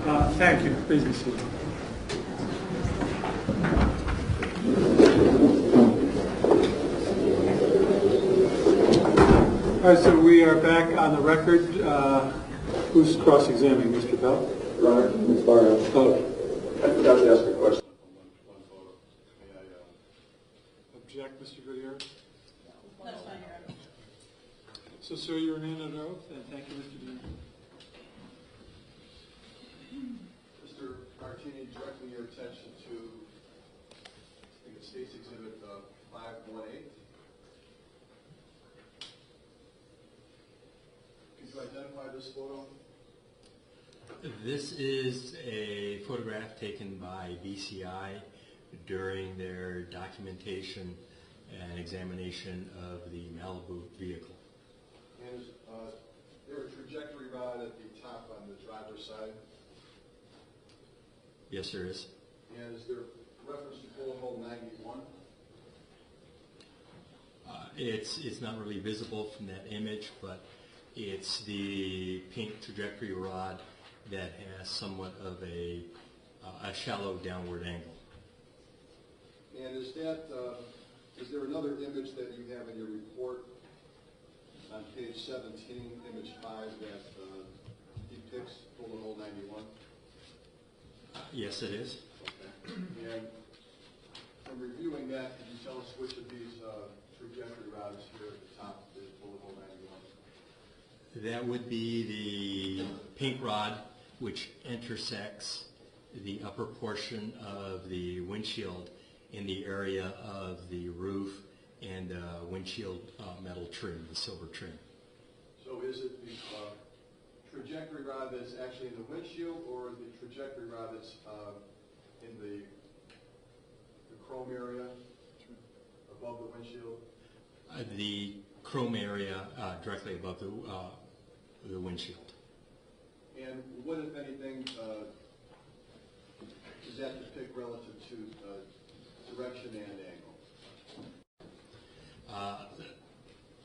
Thank you. Please be seated. All right, so we are back on the record. Who's cross-examining? Mr. Bell? Your Honor, Ms. Barrel. I forgot to ask a question on one photo. May I Object, Mr. Gutierrez? That's fine, Your Honor. So, sir, you're in under oath, and thank you, Mr. Dean. Mr. Martini, directing your attention to, I think it's State's Exhibit 518. Could you identify this photo? This is a photograph taken by BCI during their documentation and examination of the Malibu vehicle. And is there a trajectory rod at the top on the driver's side? Yes, there is. And is there reference to bullet hole 91? It's not really visible from that image, but it's the pink trajectory rod that has somewhat of a shallow downward angle. And is there another image that you have in your report on page 17, image 5, that depicts bullet hole 91? Yes, it is. Okay. And from reviewing that, could you tell us which of these trajectory rods here at the top is bullet hole 91? That would be the pink rod, which intersects the upper portion of the windshield in the area of the roof and windshield metal trim, the silver trim. So is it the trajectory rod that's actually in the windshield, or the trajectory rod that's in the chrome area above the windshield? The chrome area directly above the windshield. And what, if anything, does that depict relative to direction and angle?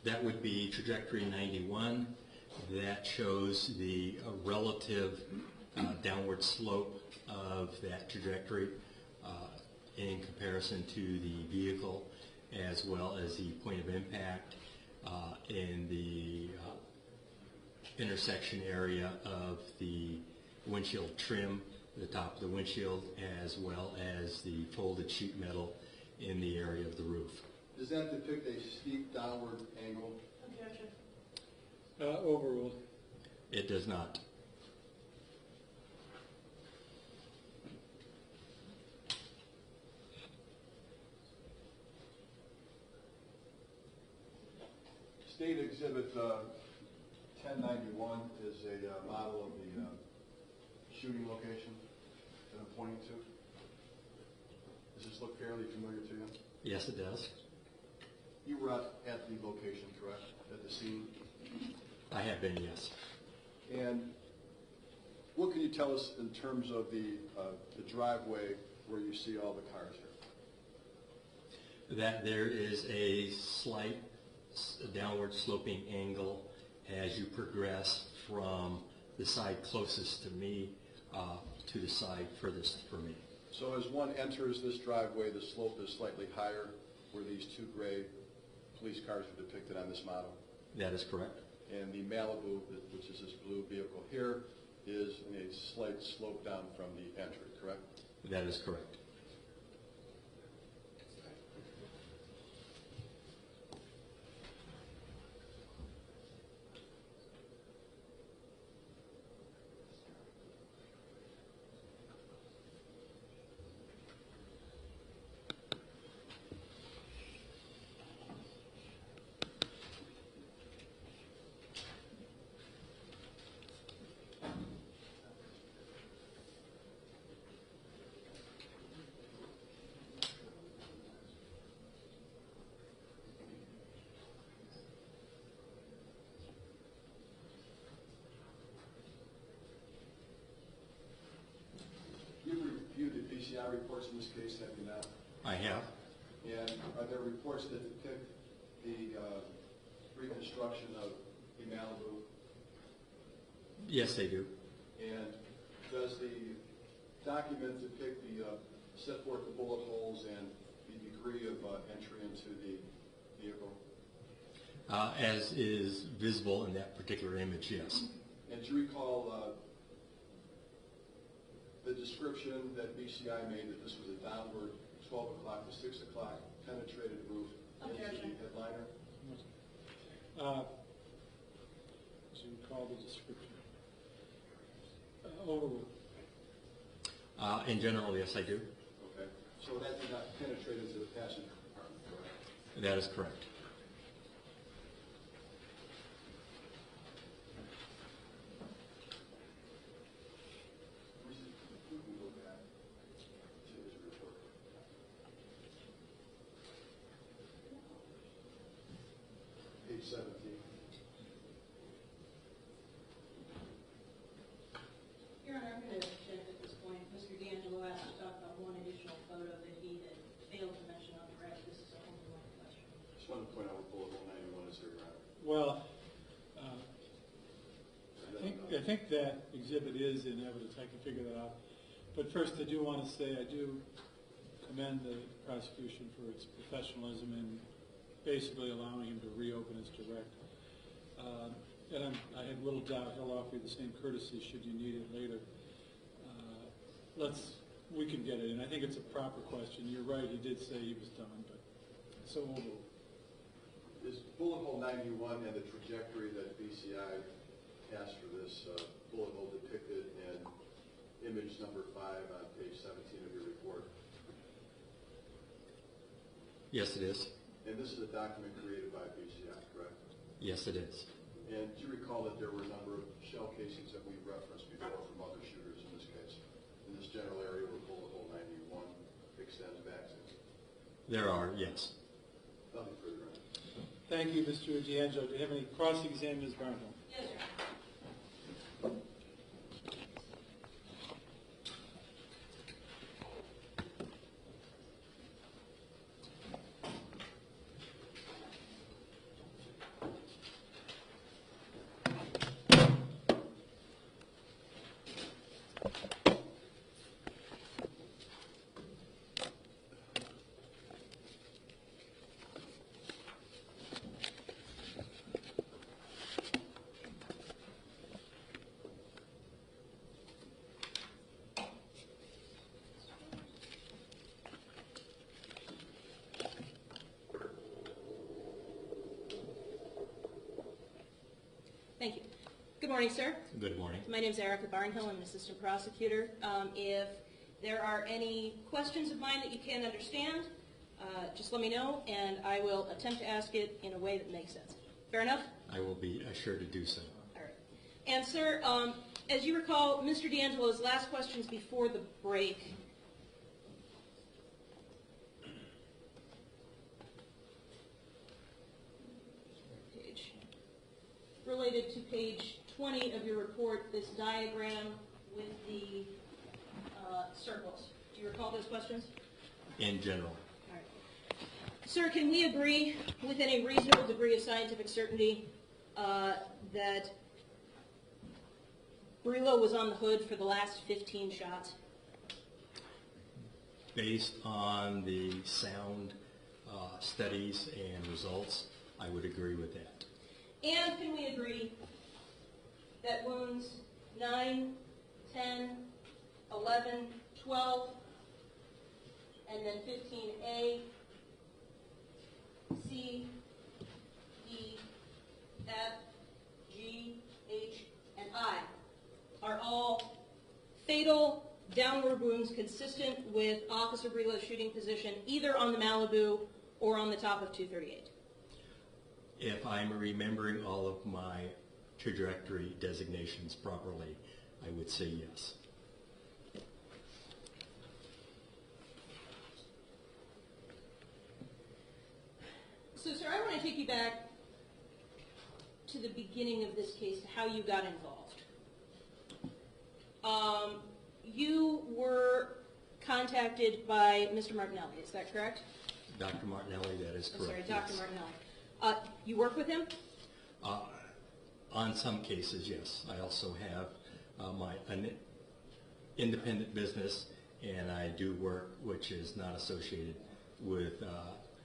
That would be trajectory 91. That shows the relative downward slope of that trajectory in comparison to the vehicle, as well as the point of impact in the intersection area of the windshield trim, the top of the windshield, as well as the folded sheet metal in the area of the roof. Does that depict a steep downward angle? Objection. Overruled. It does not. State Exhibit 1091 is a model of the shooting location that I'm pointing to. Does this look fairly familiar to you? Yes, it does. You were at the location, correct? At the scene? I have been, yes. And what can you tell us in terms of the driveway where you see all the cars here? That there is a slight downward sloping angle as you progress from the side closest to me to the side furthest from me. So as one enters this driveway, the slope is slightly higher where these two gray police cars are depicted on this model? That is correct. And the Malibu, which is this blue vehicle here, is in a slight slope down from the entry, correct? That is correct. BCI reports in this case, have you not? I have. And are there reports that depict the reconstruction of the Malibu? Yes, they do. And Does the document depict set forth the bullet holes and the degree of entry into the vehicle? As is visible in that particular image, yes. And do you recall the description that BCI made that this was a downward 12 o'clock to 6 o'clock penetrated roof into the headliner? As you recall the description. Overruled. In general, yes, I do. Okay. So that did not penetrate into the passenger compartment, correct? That is correct. We can go back to his report. Page 17. Your Honor, I'm going to object at this point. Mr. D'Angelo asked to talk about one additional photo that he had failed to mention on the record. This is a only one question. Just wanted to point out what bullet hole 91 is here, Your Honor. Well, I think that exhibit is in evidence. I can figure that out. But first, I do want to say I do commend the prosecution for its professionalism in basically allowing him to reopen his direct. And I have little doubt he'll offer you the same courtesy should you need it later. We can get it in. I think it's a proper question. You're right, he did say he was done, but so overruled. Is bullet hole 91 and the trajectory that BCI has for this bullet hole depicted in image number 5 on page 17 of your report? Yes, it is. And this is a document created by BCI, correct? Yes, it is. And do you recall that there were a number of shell casings that we referenced before from other shooters in this case, in this general area where bullet hole 91 extends back to? There are, yes. Nothing further on. Thank you, Mr. D'Angelo. Do you have any cross-exam, Ms. Barnhill? Yes, sir. Thank you. Good morning, sir. Good morning. My name is Erica Barnhill. I'm an assistant prosecutor. If there are any questions of mine that you can't understand, just let me know, and I will attempt to ask it in a way that makes sense. Fair enough? I will be sure to do so. All right. And, sir, as you recall, Mr. D'Angelo's last questions before the break related to page 20 of your report, this diagram with the circles. Do you recall those questions? In general. All right. Sir, can we agree within a reasonable degree of scientific certainty that Brelo was on the hood for the last 15 shots? Based on the sound studies and results, I would agree with that. And can we agree that wounds 9, 10, 11, 12, and then 15A, C, E, F, G, H, and I are all fatal downward wounds consistent with Officer Brelo's shooting position either on the Malibu or on the top of 238? If I'm remembering all of my trajectory designations properly, I would say yes. So, sir, I want to take you back to the beginning of this case, to how you got involved. You were contacted by Mr. Martinelli, is that correct? Dr. Martinelli, that is correct. I'm sorry, Dr. yes. Martinelli. You work with him? On some cases, yes. I also have independent business, and I do work which is not associated with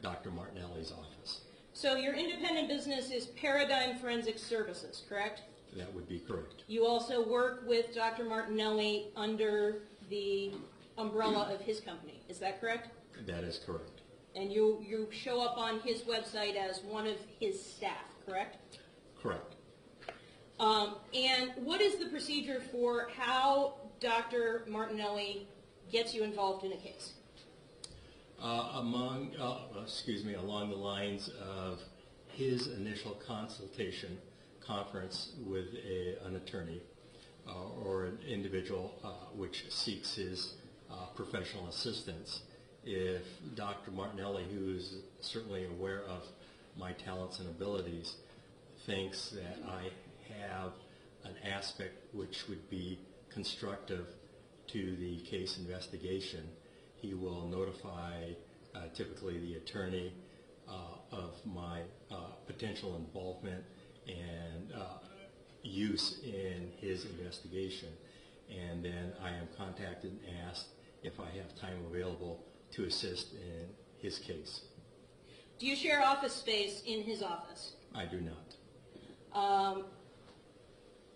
Dr. Martinelli's office. So your independent business is Paradigm Forensic Services, correct? That would be correct. You also work with Dr. Martinelli under the umbrella of his company, is that correct? That is correct. And you show up on his website as one of his staff, correct? Correct. And what is the procedure for how Dr. Martinelli gets you involved in a case? Along the lines of his initial consultation conference with an attorney or an individual which seeks his professional assistance. If Dr. Martinelli, who is certainly aware of my talents and abilities, thinks that I have an aspect which would be constructive to the case investigation, he will notify typically the attorney of my potential involvement and use in his investigation. And then I am contacted and asked if I have time available to assist in his case. Do you share office space in his office? I do not.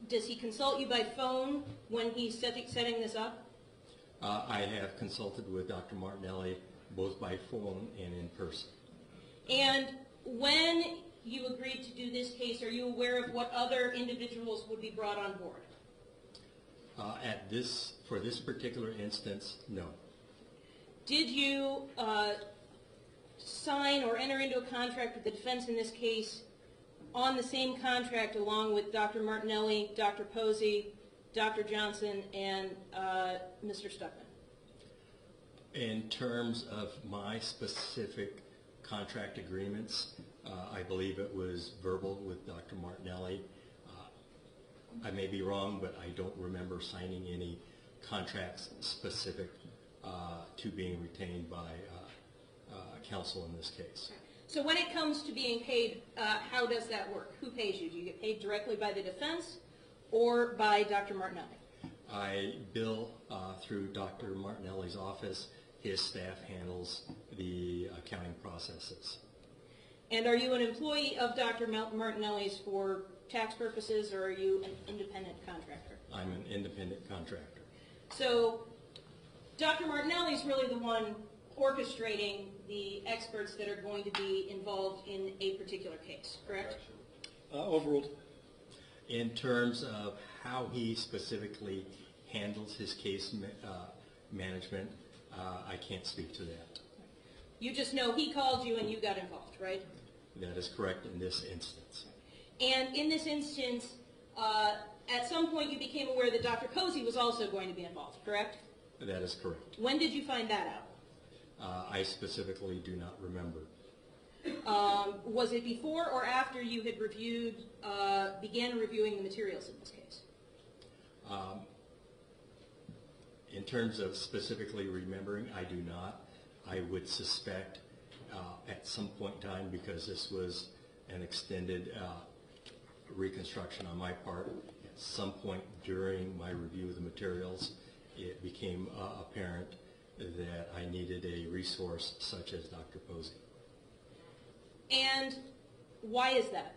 Does he consult you by phone when he's setting this up? I have consulted with Dr. Martinelli both by phone and in person. And when you agreed to do this case, are you aware of what other individuals would be brought on board? For this particular instance, no. Did you sign or enter into a contract with the defense in this case on the same contract along with Dr. Martinelli, Dr. Posey, Dr. Johnson, and Mr. Stuckman? In terms of my specific contract agreements, I believe it was verbal with Dr. Martinelli. I may be wrong, but I don't remember signing any contracts specific to being retained by counsel in this case. So when it comes to being paid, how does that work? Who pays you? Do you get paid directly by the defense or by Dr. Martinelli? I bill through Dr. Martinelli's office. His staff handles the accounting processes. And are you an employee of Dr. Martinelli's for tax purposes, or are you an independent contractor? I'm an independent contractor. So Dr. Martinelli is really the one orchestrating the experts that are going to be involved in a particular case, correct? Overruled. In terms of how he specifically handles his case management, I can't speak to that. You just know he called you and you got involved, right? That is correct in this instance. And in this instance, at some point you became aware that Dr. Posey was also going to be involved, correct? That is correct. When did you find that out? I specifically do not remember. Was it before or after you had began reviewing the materials in this case? In terms of specifically remembering, I do not. I would suspect at some point in time, because this was an extended reconstruction on my part, at some point during my review of the materials, it became apparent that I needed a resource such as Dr. Posey. And why is that?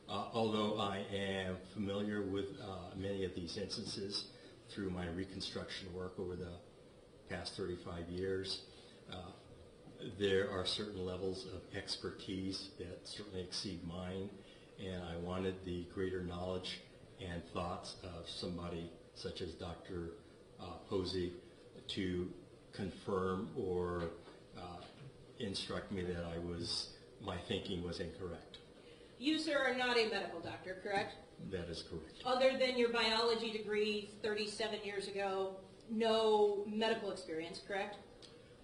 Although I am familiar with many of these instances through my reconstruction work over the past 35 years, there are certain levels of expertise that certainly exceed mine, and I wanted the greater knowledge and thoughts of somebody such as Dr. Posey to confirm or instruct me that my thinking was incorrect. You, sir, are not a medical doctor, correct? That is correct. Other than your biology degree 37 years ago, no medical experience, correct?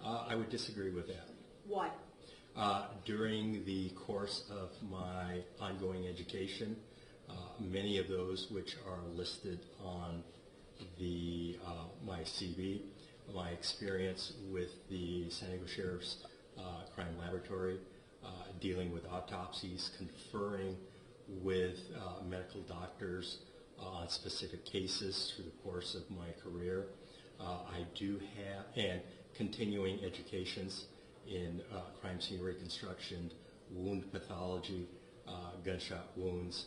I would disagree with that. Why? During the course of my ongoing education, many of those which are listed on my CV, my experience with the San Diego Sheriff's Crime Laboratory, dealing with autopsies, conferring with medical doctors on specific cases through the course of my career. I do have, and continuing educations in crime scene reconstruction, wound pathology, gunshot wounds,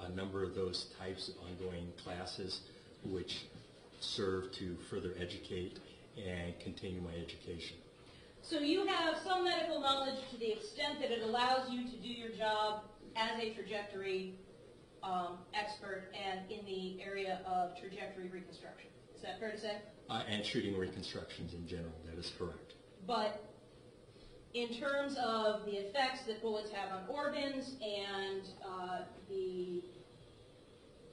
a number of those types of ongoing classes which serve to further educate and continue my education. So you have some medical knowledge to the extent that it allows you to do your job as a trajectory expert and in the area of trajectory reconstruction. Is that fair to say? And shooting reconstructions in general, that is correct. But in terms of the effects that bullets have on organs and the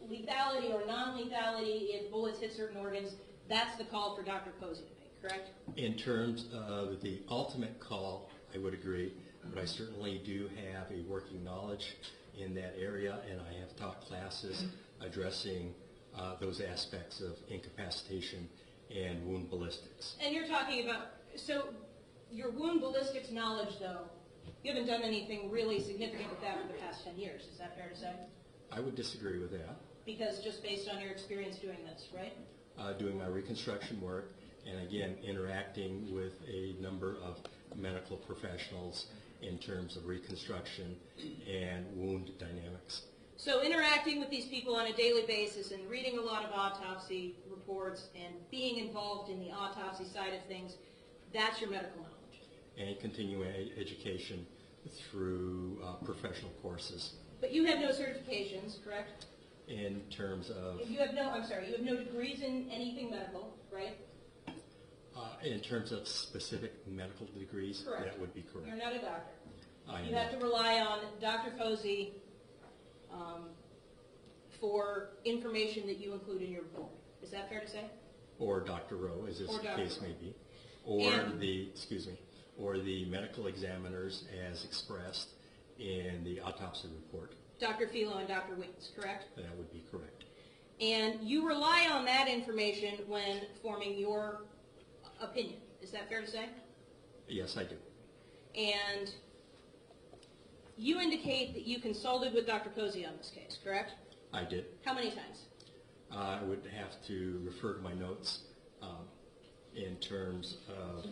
lethality or non-lethality if bullets hit certain organs, that's the call for Dr. Posey to make, correct? In terms of the ultimate call, I would agree, but I certainly do have a working knowledge in that area, and I have taught classes addressing those aspects of incapacitation and wound ballistics. And you're talking about, so your wound ballistics knowledge, though, you haven't done anything really significant with that for the past 10 years. Is that fair to say? I would disagree with that. Because just based on your experience doing this, right? Doing my reconstruction work, and again, interacting with a number of medical professionals in terms of reconstruction and wound dynamics. So interacting with these people on a daily basis and reading a lot of autopsy reports and being involved in the autopsy side of things, that's your medical knowledge. And continuing education through professional courses. But you have no certifications, correct? In terms of... You have no, I'm sorry, you have no degrees in anything medical, right? In terms of specific medical degrees, Correct. that would be correct. You're not a doctor. I You am have to rely on Dr. Posey for information that you include in your report. Is that fair to say? Or Dr. Rowe, as this Or Dr. case Rowe. may be. Or And- or the medical examiners as expressed in the autopsy report. Dr. Philo and Dr. Wiggins, correct? That would be correct. And you rely on that information when forming your opinion. Is that fair to say? Yes, I do. And you indicate that you consulted with Dr. Posey on this case, correct? I did. How many times? I would have to refer to my notes in terms of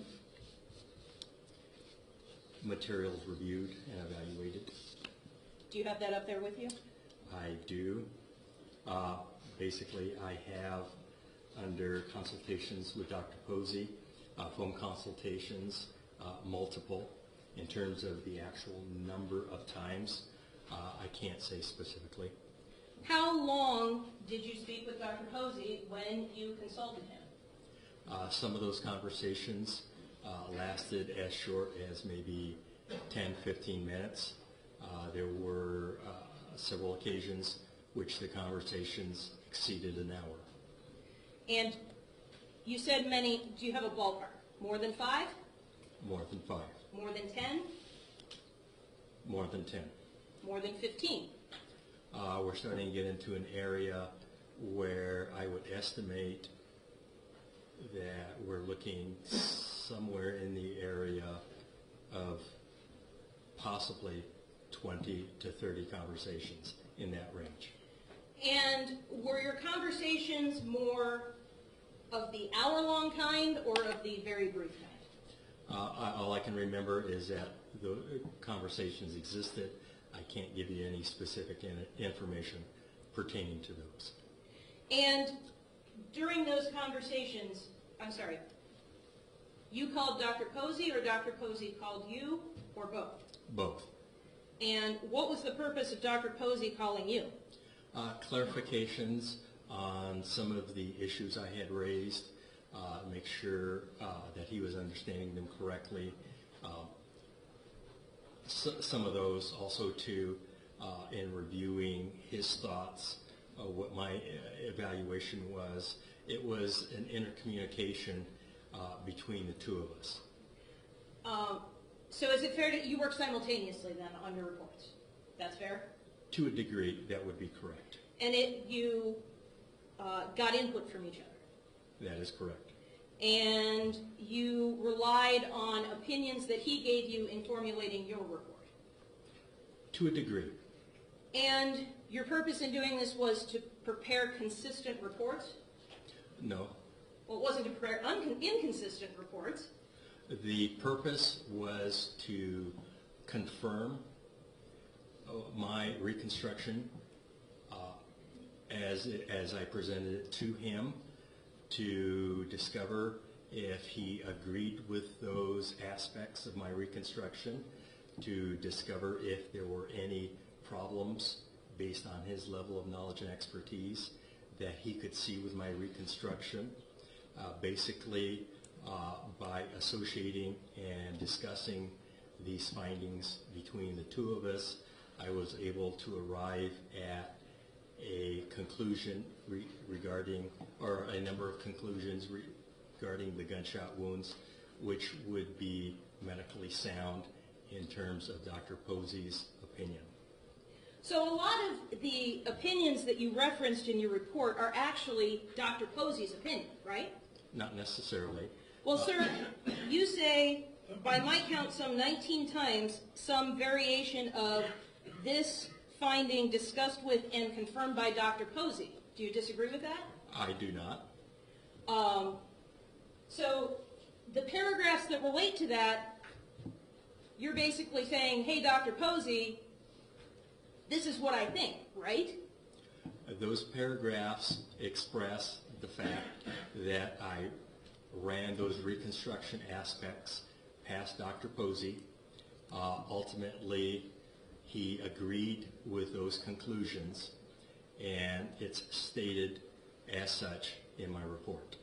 materials reviewed and evaluated. Do you have that up there with you? I do. Basically, I have, under consultations with Dr. Posey, phone consultations, multiple. In terms of the actual number of times, I can't say specifically. How long did you speak with Dr. Posey when you consulted him? Some of those conversations lasted as short as maybe 10, 15 minutes. There were several occasions which the conversations exceeded an hour. And you said many. Do you have a ballpark? More than 5? More than 5. More than 10? More than 10. More than 15? We're starting to get into an area where I would estimate that we're looking somewhere in the area of possibly 20 to 30 conversations in that range. And were your conversations more of the hour-long kind or of the very brief kind? All I can remember is that the conversations existed. I can't give you any specific information pertaining to those. And during those conversations, I'm sorry, you called Dr. Posey or Dr. Posey called you, or both? Both. And what was the purpose of Dr. Posey calling you? Clarifications on some of the issues I had raised, make sure that he was understanding them correctly. Some of those also too, in reviewing his thoughts, what my evaluation was. It was an intercommunication between the two of us. So is it fair that you work simultaneously then on your reports? That's fair? To a degree, that would be correct. And you got input from each other? That is correct. And you relied on opinions that he gave you in formulating your report? To a degree. And your purpose in doing this was to prepare consistent reports? No. Well, it wasn't to prepare inconsistent reports. The purpose was to confirm my reconstruction as I presented it to him, to discover if he agreed with those aspects of my reconstruction, to discover if there were any problems based on his level of knowledge and expertise that he could see with my reconstruction. Basically, by associating and discussing these findings between the two of us, I was able to arrive at a conclusion regarding, or a number of conclusions regarding the gunshot wounds, which would be medically sound in terms of Dr. Posey's opinion. So a lot of the opinions that you referenced in your report are actually Dr. Posey's opinion, right? Not necessarily. Well, sir, you say, by my count, some 19 times, some variation of this finding discussed with and confirmed by Dr. Posey. Do you disagree with that? I do not. So the paragraphs that relate to that, you're basically saying, hey, Dr. Posey, this is what I think, right? Those paragraphs express the fact that I ran those reconstruction aspects past Dr. Posey. Ultimately, he agreed with those conclusions, and it's stated as such in my report.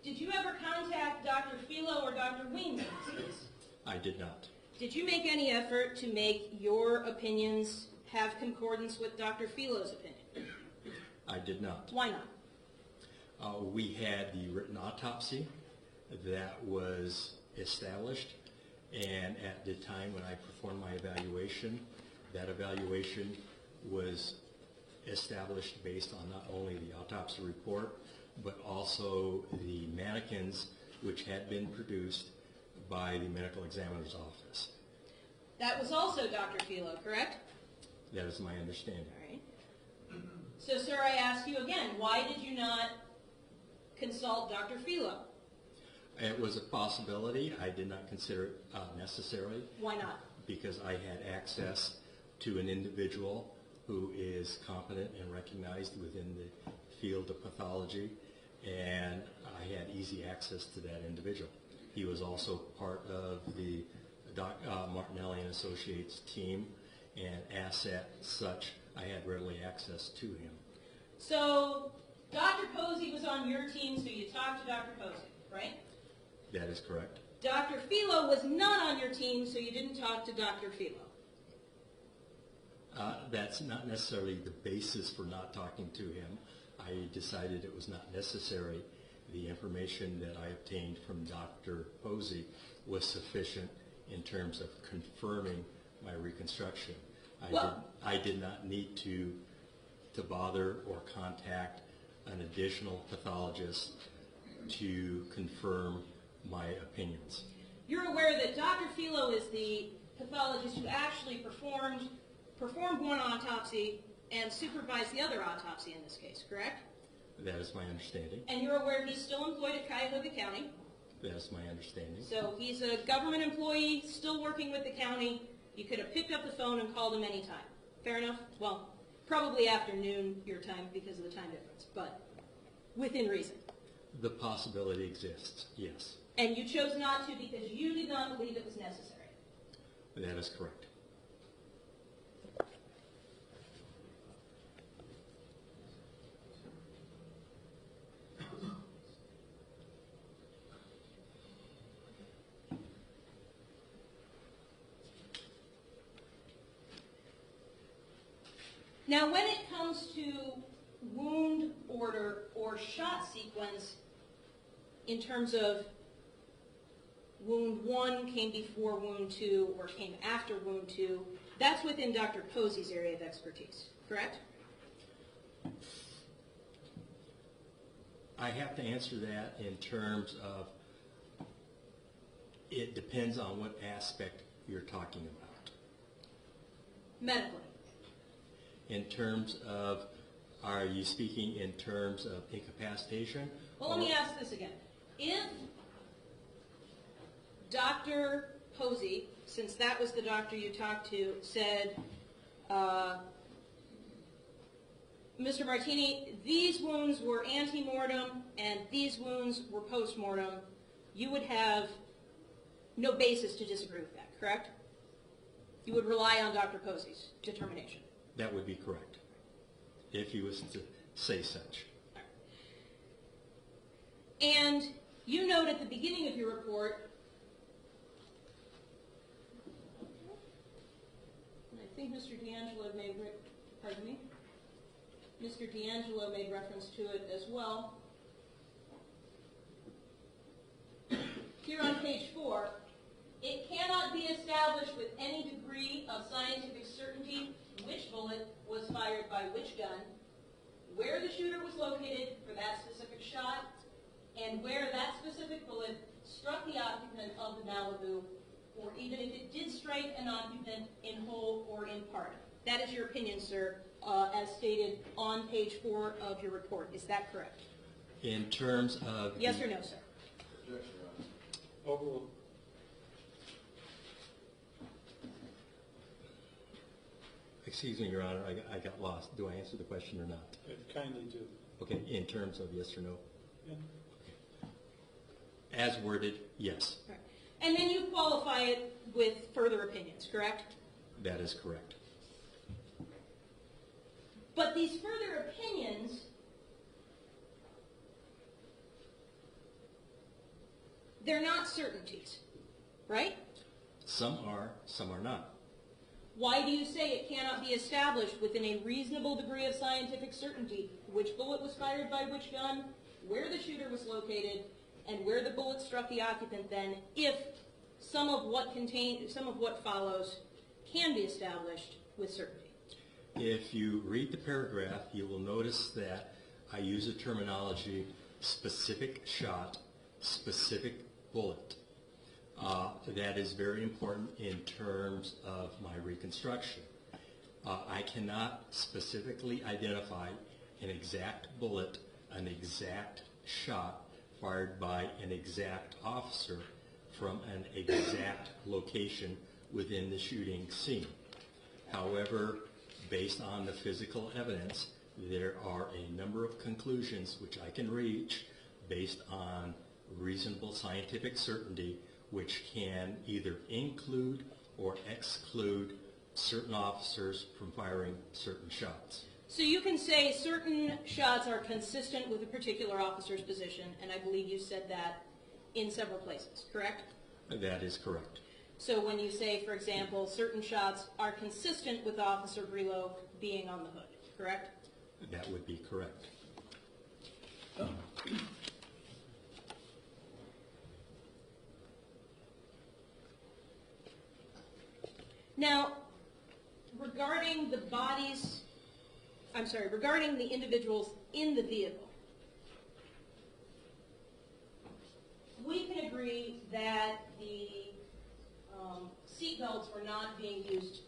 Did you ever contact Dr. Philo or Dr. Weems in this case? I did not. Did you make any effort to make your opinions have concordance with Dr. Philo's opinion? I did not. Why not? We had the written autopsy that was established, and at the time when I performed my evaluation, that evaluation was established based on not only the autopsy report, but also the mannequins which had been produced by the medical examiner's office. That was also Dr. Philo, correct? That is my understanding. All right. So, sir, I ask you again, why did you not consult Dr. Philo? It was a possibility. I did not consider it necessary. Why not? Because I had access to an individual who is competent and recognized within the field of pathology, and I had easy access to that individual. He was also part of the Martinelli and Associates team, and as such, I had readily access to him. So, Dr. Posey was on your team, so you talked to Dr. Posey, right? That is correct. Dr. Philo was not on your team, so you didn't talk to Dr. Philo. That's not necessarily the basis for not talking to him. I decided it was not necessary. The information that I obtained from Dr. Posey was sufficient in terms of confirming my reconstruction. I did not need to bother or contact an additional pathologist to confirm my opinions. You're aware that Dr. Philo is the pathologist who actually performed one autopsy and supervised the other autopsy in this case, correct? That is my understanding. And you're aware he's still employed at Cuyahoga County? That is my understanding. So he's a government employee, still working with the county. You could have picked up the phone and called him anytime. Fair enough? Well, probably afternoon your time because of the time difference, but within reason. The possibility exists, yes. And you chose not to because you did not believe it was necessary. That is correct. Now, when it comes to wound order or shot sequence, in terms of wound 1 came before wound 2 or came after wound 2, that's within Dr. Posey's area of expertise, correct? I have to answer that in terms of it depends on what aspect you're talking about. medically. In terms of, are you speaking in terms of incapacitation? Well, let me ask this again. If Dr. Posey, since that was the doctor you talked to, said, Mr. Martini, these wounds were ante-mortem and these wounds were post-mortem, you would have no basis to disagree with that, correct? You would rely on Dr. Posey's determination. That would be correct, if he was to say such. And you note at the beginning of your report, and I think Mr. D'Angelo made, pardon me, Mr. D'Angelo made reference to it as well. Here on page 4, it cannot be established with any degree of scientific certainty which bullet was fired by which gun, where the shooter was located for that specific shot, and where that specific bullet struck the occupant of the Malibu, or even if it did strike an occupant in whole or in part. That is your opinion, sir, as stated on page 4 of your report. Is that correct? In terms of... Yes or no, sir? Objection, Your Honor. Overruled. Excuse me, Your Honor, I got lost. Do I answer the question or not? Kindly do. Okay, in terms of yes or no? Yeah. As worded, yes. Right. And then you qualify it with further opinions, correct? That is correct. But these further opinions they're not certainties, right? Some are not. Why do you say it cannot be established within a reasonable degree of scientific certainty which bullet was fired by which gun, where the shooter was located, and where the bullet struck the occupant then, if some of what follows can be established with certainty? If you read the paragraph, you will notice that I use a terminology, specific shot, specific bullet. That is very important in terms of my reconstruction. I cannot specifically identify an exact bullet, an exact shot fired by an exact officer from an exact location within the shooting scene. However, based on the physical evidence, there are a number of conclusions which I can reach based on reasonable scientific certainty, which can either include or exclude certain officers from firing certain shots. So you can say certain shots are consistent with a particular officer's position, and I believe you said that in several places, correct? That is correct. So when you say, for example, certain shots are consistent with Officer Brelo being on the hood, correct? That would be correct. Now, regarding the individuals in the vehicle, we can agree that the seat belts were not being used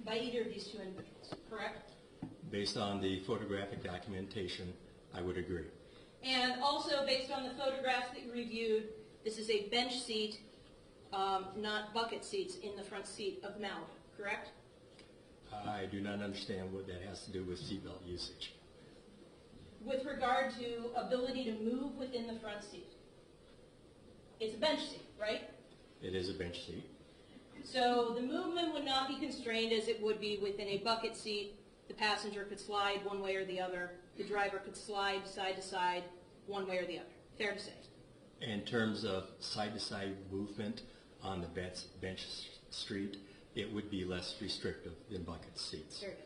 by either of these two individuals, correct? Based on the photographic documentation, I would agree. And also, based on the photographs that you reviewed, this is a bench seat, not bucket seats in the front seat of Malibu, correct? I do not understand what that has to do with seatbelt usage. With regard to ability to move within the front seat. It's a bench seat, right? It is a bench seat. So the movement would not be constrained as it would be within a bucket seat. The passenger could slide one way or the other. The driver could slide side to side one way or the other. Fair to say. In terms of side-to-side movement on the bench street, it would be less restrictive than bucket seats. Very good.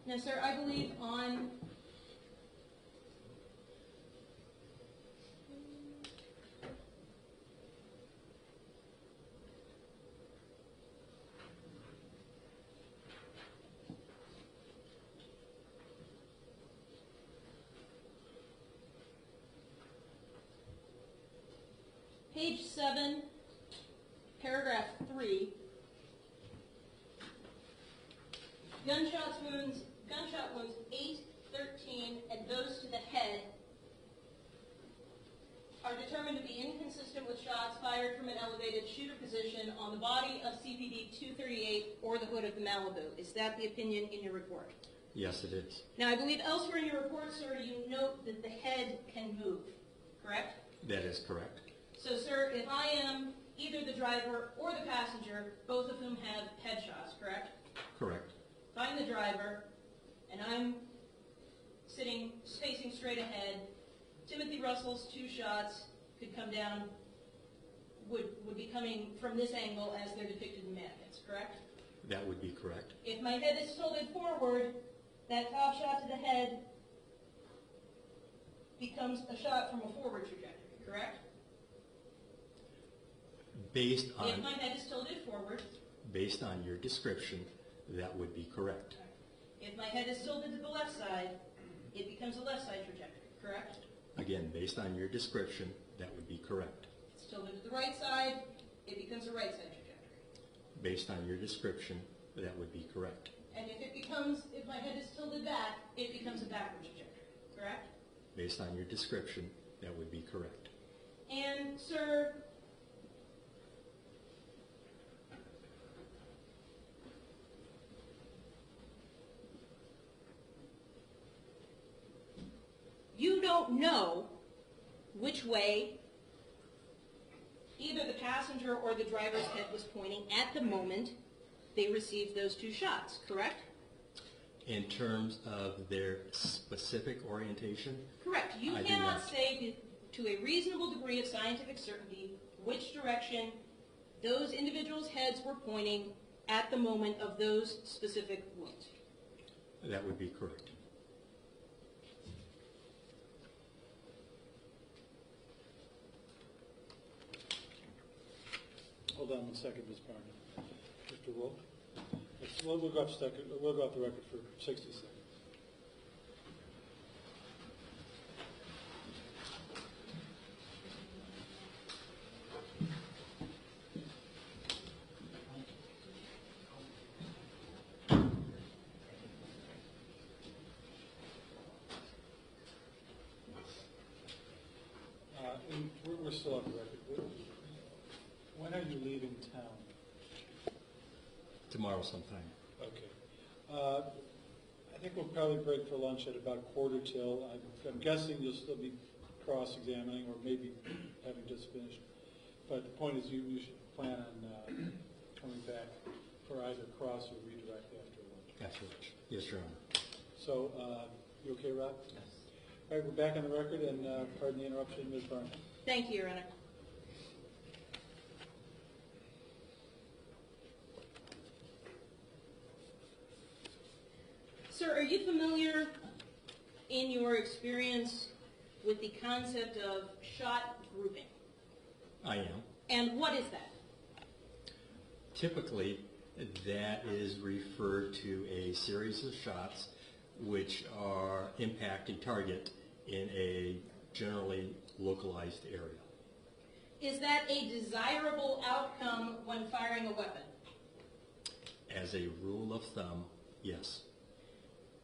Now, sir, I believe on 7, paragraph 3, gunshot wounds 8, 13, and those to the head are determined to be inconsistent with shots fired from an elevated shooter position on the body of CPD 238 or the hood of the Malibu. Is that the opinion in your report? Yes, it is. Now, I believe elsewhere in your report, sir, you note that the head can move, correct? That is correct. So, sir, if I am either the driver or the passenger, both of whom have headshots, correct? Correct. If I'm the driver and I'm sitting, facing straight ahead, Timothy Russell's 2 shots could come down, would be coming from this angle as they're depicted in mannequins, correct? That would be correct. If my head is tilted forward, that top shot to the head becomes a shot from a forward trajectory, correct? Based If my on, head is tilted forward, based on your description, that would be correct. if my head is tilted to the left side, it becomes a left side trajectory, correct? Again, based on your description, that would be correct. If it's tilted to the right side, it becomes a right side trajectory. Based on your description, that would be correct. And if my head is tilted back, it becomes a backward trajectory, correct? Based on your description, that would be correct. And, sir, you don't know which way either the passenger or the driver's head was pointing at the moment they received those 2 shots, correct? In terms of their specific orientation, Correct. You I do cannot not. say to a reasonable degree of scientific certainty which direction those individuals' heads were pointing at the moment of those specific wounds. that would be correct. Hold on one second, Ms. Barney. Mr. Wolf? We'll go off the record for 60 seconds. And we're still on the record. When are you leaving town? Tomorrow sometime. Okay. I think we'll probably break for lunch at about 1:45. I'm guessing you'll still be cross-examining or maybe having just finished. But the point is you should plan on coming back for either cross or redirect after lunch. After lunch. Yes, Your Honor. So, you okay, Rob? Yes. All right, we're back on the record, and pardon the interruption, Ms. Barney. Thank you, Your Honor. Sir, are you familiar in your experience with the concept of shot grouping? I am. And what is that? Typically, that is referred to a series of shots which are impact a target in a generally localized area. Is that a desirable outcome when firing a weapon? As a rule of thumb, yes.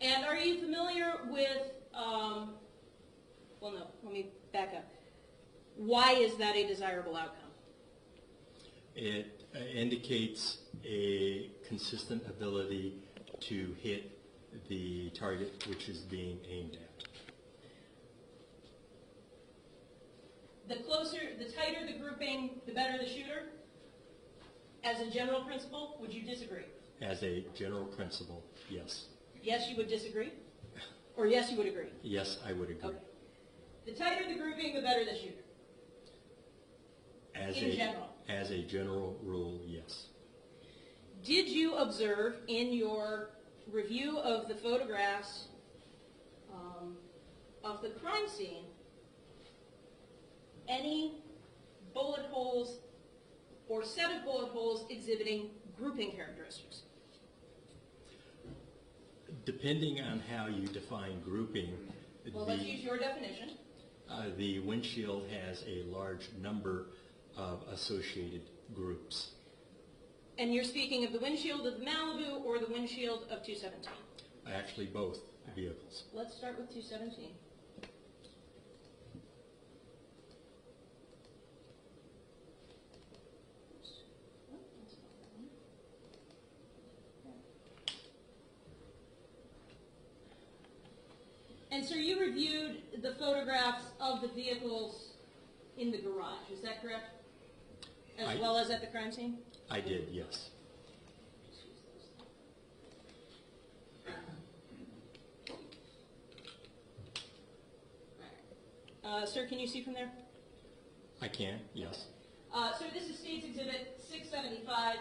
And are you familiar with, well, no, let me back up. Why is that a desirable outcome? It indicates a consistent ability to hit the target which is being aimed at. The tighter the grouping, the better the shooter? As a general principle, would you disagree? As a general principle, yes. Yes, you would disagree? Or yes, you would agree? Yes, I would agree. Okay. The tighter the grouping, the better the shooter? In general? As a general rule, yes. Did you observe in your review of the photographs of the crime scene any bullet holes or set of bullet holes exhibiting grouping characteristics? Depending on how you define grouping, Well, let's use your definition. the windshield has a large number of associated groups. And you're speaking of the windshield of the Malibu or the windshield of 217? Actually, both vehicles. Let's start with 217. And so you reviewed the photographs of the vehicles in the garage, is that correct? As well as at the crime scene? I did, yes. Sir, can you see from there? I can, yes. So this is State's Exhibit 675.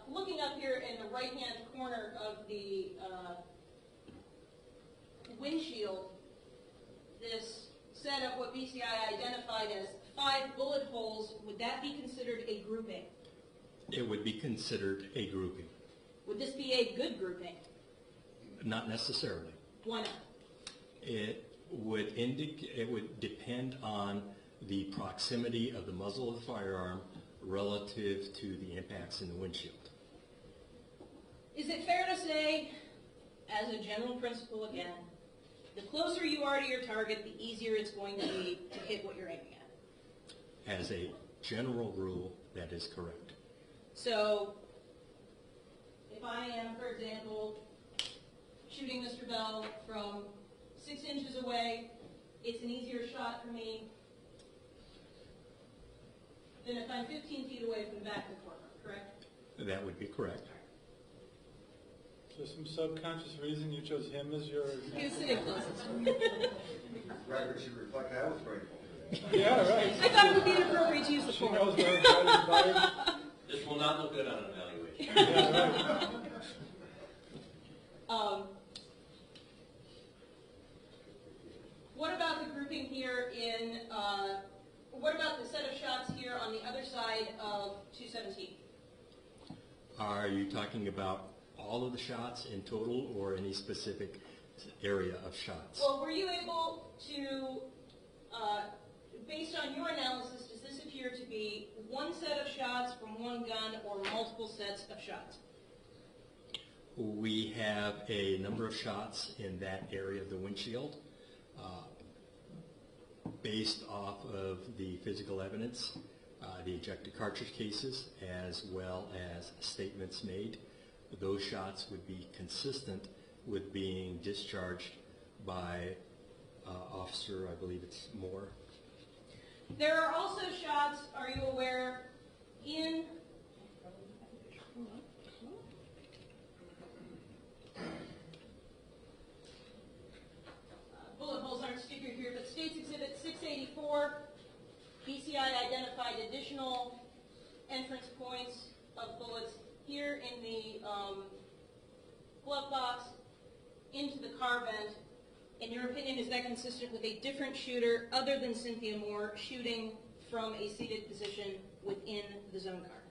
Looking up here in the right-hand corner of the windshield, this set of what BCI identified as 5 bullet holes, would that be considered a grouping? It would be considered a grouping. Would this be a good grouping? Not necessarily. Why not? It would depend on the proximity of the muzzle of the firearm relative to the impacts in the windshield. Is it fair to say, as a general principle again, the closer you are to your target, the easier it's going to be to hit what you're aiming at? As a general rule, that is correct. So, if I am, for example, shooting Mr. Bell from 6 inches away, it's an easier shot for me than if I'm 15 feet away from the back of the courtroom, correct? That would be correct. So some subconscious reason you chose him as your... He was sitting closest. Record should reflect I was grateful. Yeah, right. I thought it would be inappropriate to use the She form. knows where everybody's fired. This will not look good on an evaluation. Yeah, right. What about the grouping here in, what about the set of shots here on the other side of 217? Are you talking about all of the shots in total or any specific area of shots? Well, were you able to, based on your analysis, does this appear to be one set of shots from one gun or multiple sets of shots? We have a number of shots in that area of the windshield. Based off of the physical evidence, the ejected cartridge cases, as well as statements made, those shots would be consistent with being discharged by Officer, I believe it's Moore. There are also shots, are you aware, in... bullet holes aren't sticker here, but State's Exhibit 684, BCI identified additional entrance points of bullets here in the glove box into the car vent. In your opinion, is that consistent with a different shooter other than Cynthia Moore shooting from a seated position within the zone car?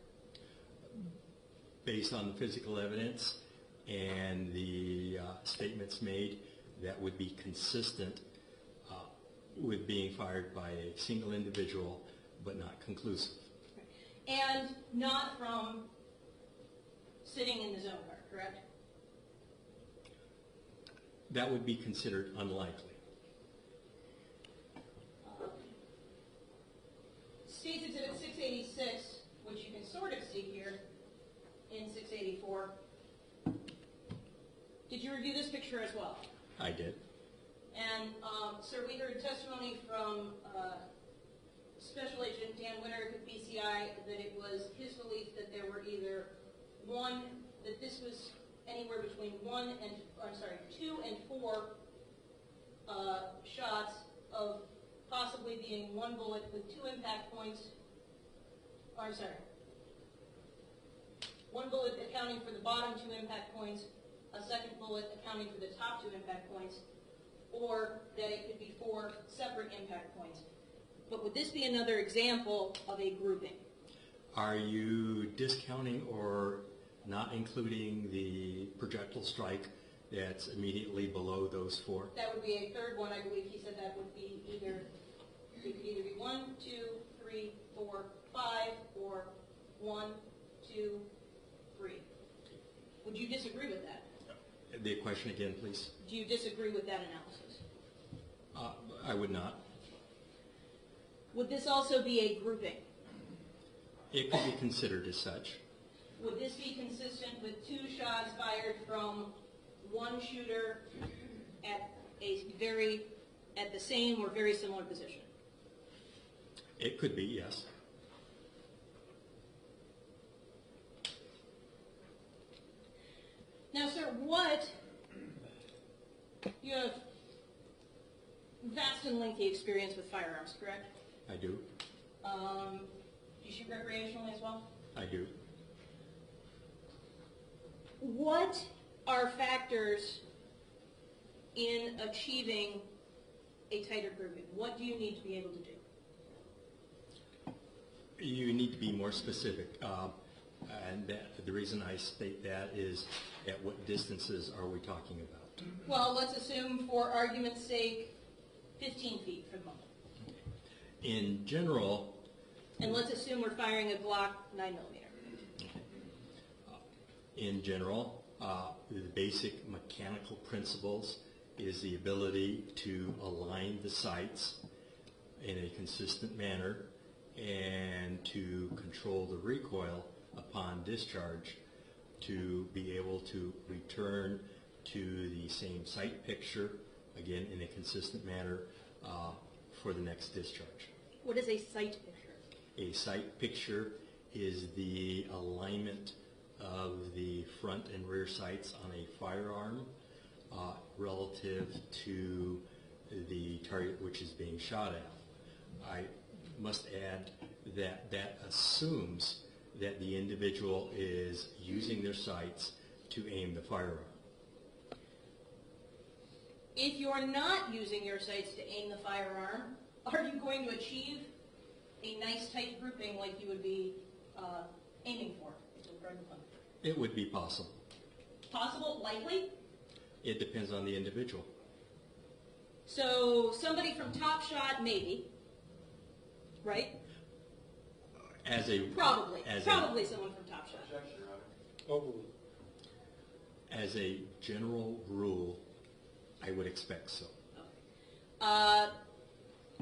Based on the physical evidence and the statements made, that would be consistent with being fired by a single individual, but not conclusive. And not from sitting in the zone car, correct? That would be considered unlikely. State's Exhibit 686, which you can sort of see here in 684. Did you review this picture as well? I did. And, sir, we heard testimony from Special Agent Dan Winter at BCI that it was his belief that there were either that this was anywhere between 2 and 4 shots of possibly being one bullet with 2 impact points. One bullet accounting for the bottom 2 impact points, a second bullet accounting for the top 2 impact points, or that it could be 4 separate impact points. But would this be another example of a grouping? Are you discounting or not including the projectile strike that's immediately below those 4? That would be a third one. I believe he said that would be it could either be 1, 2, 3, 4, 5, or 1, 2, 3. Would you disagree with that? The question again, please. Do you disagree with that analysis? I would not. Would this also be a grouping? It could be considered as such. Would this be consistent with 2 shots fired from one shooter at the same or very similar position? It could be, yes. Now, sir, you have vast and lengthy experience with firearms, correct? I do. Do you shoot recreationally as well? I do. What are factors in achieving a tighter grouping? What do you need to be able to do? You need to be more specific. And the reason I state that is at what distances are we talking about? Well, let's assume for argument's sake 15 feet for the moment. In general, And let's assume we're firing a Glock 9mm. in general, the basic mechanical principles is the ability to align the sights in a consistent manner and to control the recoil upon discharge to be able to return to the same sight picture, again, in a consistent manner for the next discharge. What is a sight picture? A sight picture is the alignment of the front and rear sights on a firearm relative to the target which is being shot at. I must add that that assumes that the individual is using their sights to aim the firearm. If you're not using your sights to aim the firearm, are you going to achieve a nice tight grouping like you would be aiming for? It would be possible. Possible? Likely? It depends on the individual. So somebody from Top Shot, maybe, right? Probably someone from Top Shot. Objection, Your Honor. Overruled. As a general rule, I would expect so.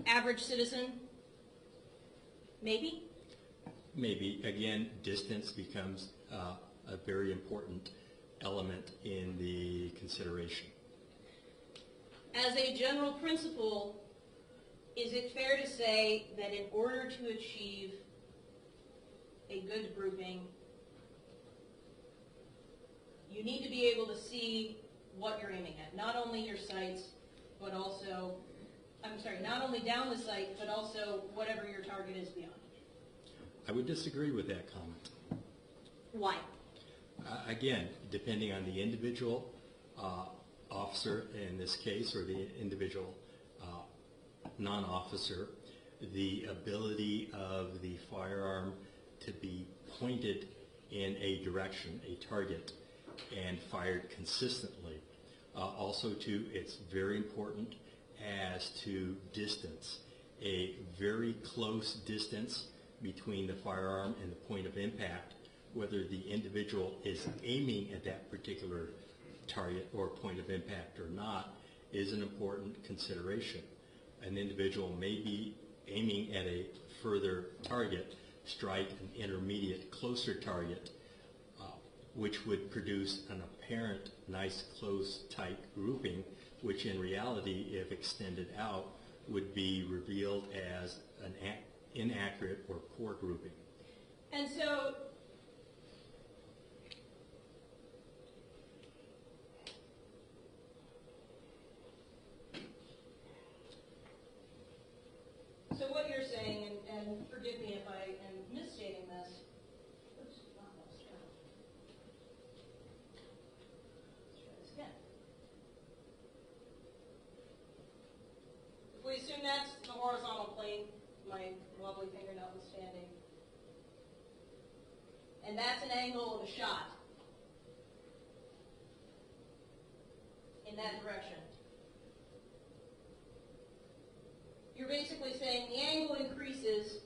Average citizen, maybe? Maybe, again, distance becomes a very important element in the consideration. As a general principle, is it fair to say that in order to achieve a good grouping, you need to be able to see what you're aiming at? Not only your sights, but also, not only down the sight, but also whatever your target is beyond. I would disagree with that comment. Why? Again, depending on the individual officer in this case, or the individual non-officer, the ability of the firearm to be pointed in a direction, a target, and fired consistently. Also, too, it's very important as to distance. A very close distance between the firearm and the point of impact, whether the individual is aiming at that particular target or point of impact or not, is an important consideration. An individual may be aiming at a further target, strike an intermediate closer target, which would produce an apparent nice close tight grouping, which in reality, if extended out, would be revealed as an inaccurate or poor grouping. And so, what you're saying, and forgive me if I am misstating this, oops, let's try this again. If we assume that's the horizontal plane, my lovely finger notwithstanding, and that's an angle of a shot in that direction. You're basically saying the angle increases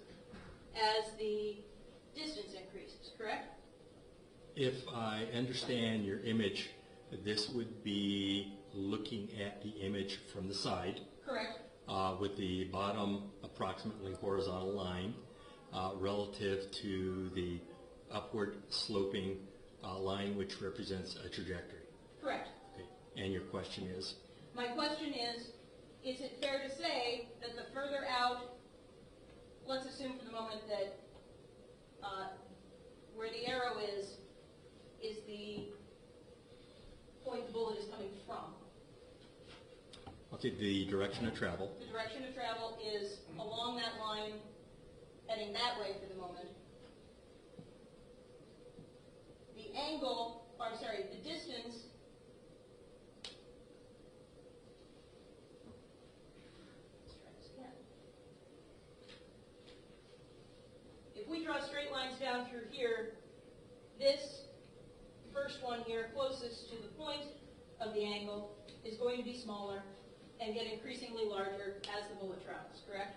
correct? If I understand your image, this would be looking at the image from the side. Correct. With the bottom approximately horizontal line relative to the upward sloping line which represents a trajectory. Correct. Okay. And your question is? My question is it fair to say that the further out, let's assume for the moment that where the arrow is the point the bullet is coming from? Okay, the direction of travel. The direction of travel is along that line, heading that way for the moment. The angle, or I'm sorry, the distance if we draw straight lines down through here, this first one here, closest to the point of the angle, is going to be smaller and get increasingly larger as the bullet travels, correct?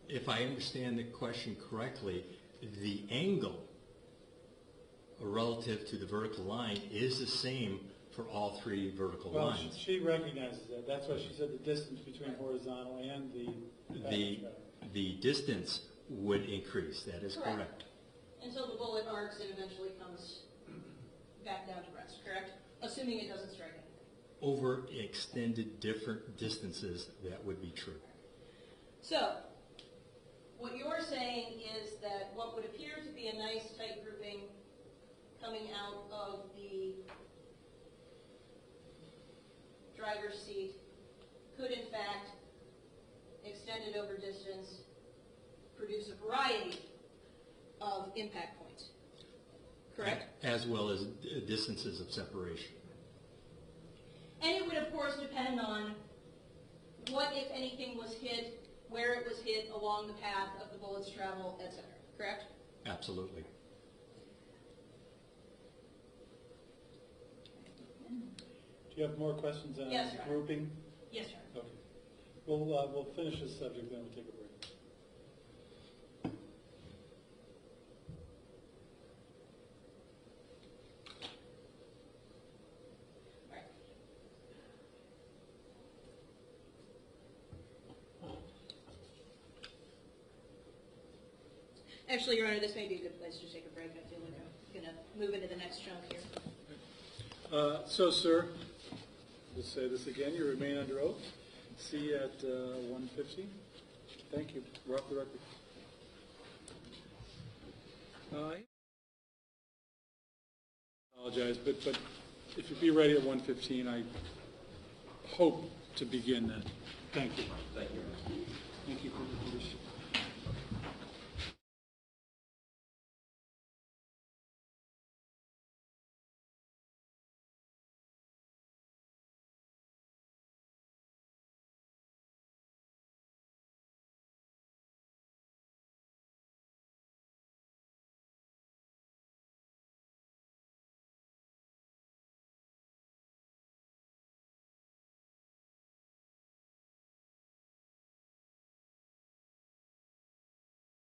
If I understand the question correctly, the angle relative to the vertical line is the same for all three vertical Well, lines. she recognizes that. That's why she said the distance between horizontal and The distance would increase, that is Correct. correct. Until the bullet arcs and eventually comes back down to rest, correct? Assuming it doesn't strike anything. Over extended different distances, that would be true. So, what you're saying is that what would appear to be a nice tight grouping coming out of the driver's seat could in fact, extended over distance, produce a variety of impact points, correct? As well as distances of separation. And it would of course depend on what, if anything, was hit, where it was hit along the path of the bullet's travel, etc., correct? Absolutely. Do you have more questions on Yes, Your Honor. grouping? Yes, sir. Okay. We'll finish this subject, then we'll take a break. All right. Actually, Your Honor, this may be a good place to take a break. I feel like I'm going to move into the next chunk here. So, sir, let's say this again. You remain under oath. See you at 1:50. Thank you. We're off the record. I apologize, but if you'd be ready at 1:15, I hope to begin then. Thank you. Thank you.